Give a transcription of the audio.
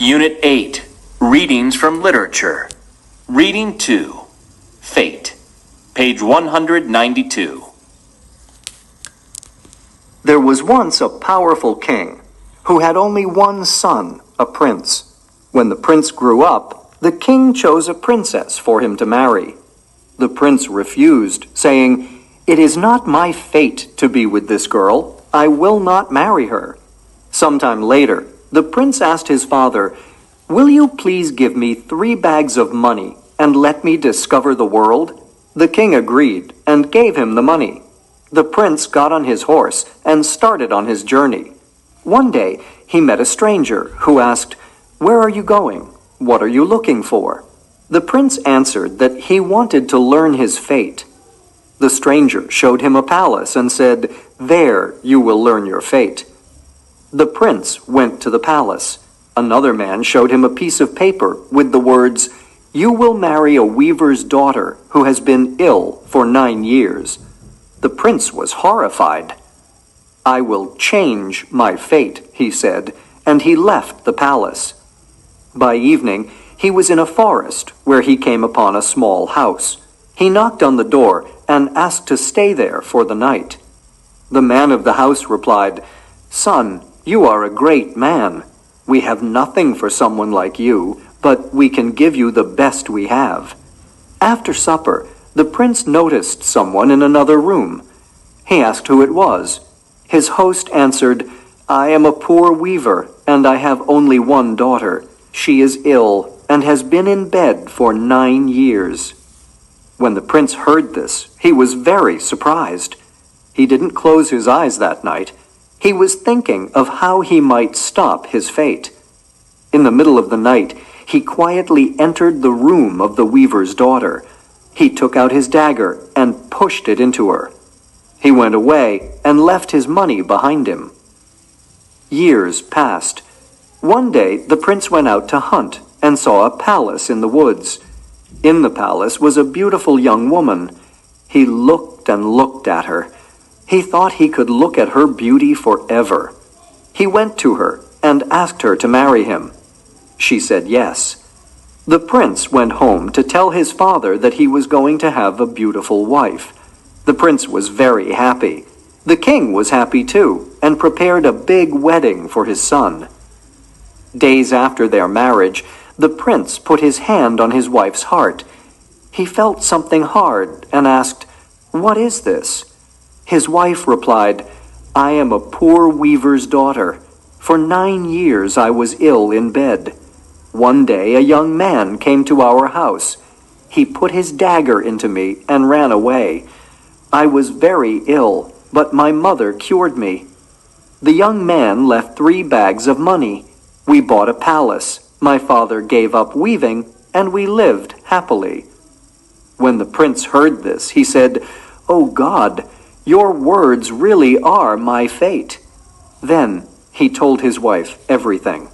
Unit 8, Readings from Literature. Reading 2, Fate. Page 192. There was once a powerful king who had only one son, a prince. When the prince grew up, the king chose a princess for him to marry. The prince refused, saying, "It is not my fate to be with this girl. I will not marry her." Sometime later, the prince asked his father, "Will you please give me 3 bags of money and let me discover the world?" The king agreed and gave him the money. The prince got on his horse and started on his journey. One day, he met a stranger who asked, "Where are you going? What are you looking for?" The prince answered that he wanted to learn his fate. The stranger showed him a palace and said, "There you will learn your fate." The prince went to the palace. Another man showed him a piece of paper with the words, "You will marry a weaver's daughter who has been ill for 9 years." The prince was horrified. "I will change my fate," he said, and he left the palace. By evening, he was in a forest where he came upon a small house. He knocked on the door and asked to stay there for the night. The man of the house replied, "Son, you are a great man. We have nothing for someone like you, but we can give you the best we have." After supper, the prince noticed someone in another room. He asked who it was. His host answered, "I am a poor weaver, and I have only one daughter. She is ill and has been in bed for 9 years." When the prince heard this, he was very surprised. He didn't close his eyes that night. He was thinking of how he might stop his fate. In the middle of the night, he quietly entered the room of the weaver's daughter. He took out his dagger and pushed it into her. He went away and left his money behind him. Years passed. One day, the prince went out to hunt and saw a palace in the woods. In the palace was a beautiful young woman. He looked and looked at her. He thought he could look at her beauty forever. He went to her and asked her to marry him. She said yes. The prince went home to tell his father that he was going to have a beautiful wife. The prince was very happy. The king was happy too, and prepared a big wedding for his son. Days after their marriage, the prince put his hand on his wife's heart. He felt something hard and asked, "What is this?" His wife replied, "I am a poor weaver's daughter. For 9 years I was ill in bed. One day a young man came to our house. He put his dagger into me and ran away. I was very ill, but my mother cured me. The young man left 3 bags of money. We bought a palace. My father gave up weaving, and we lived happily." When the prince heard this, he said, "Oh God, your words really are my fate." Then he told his wife everything.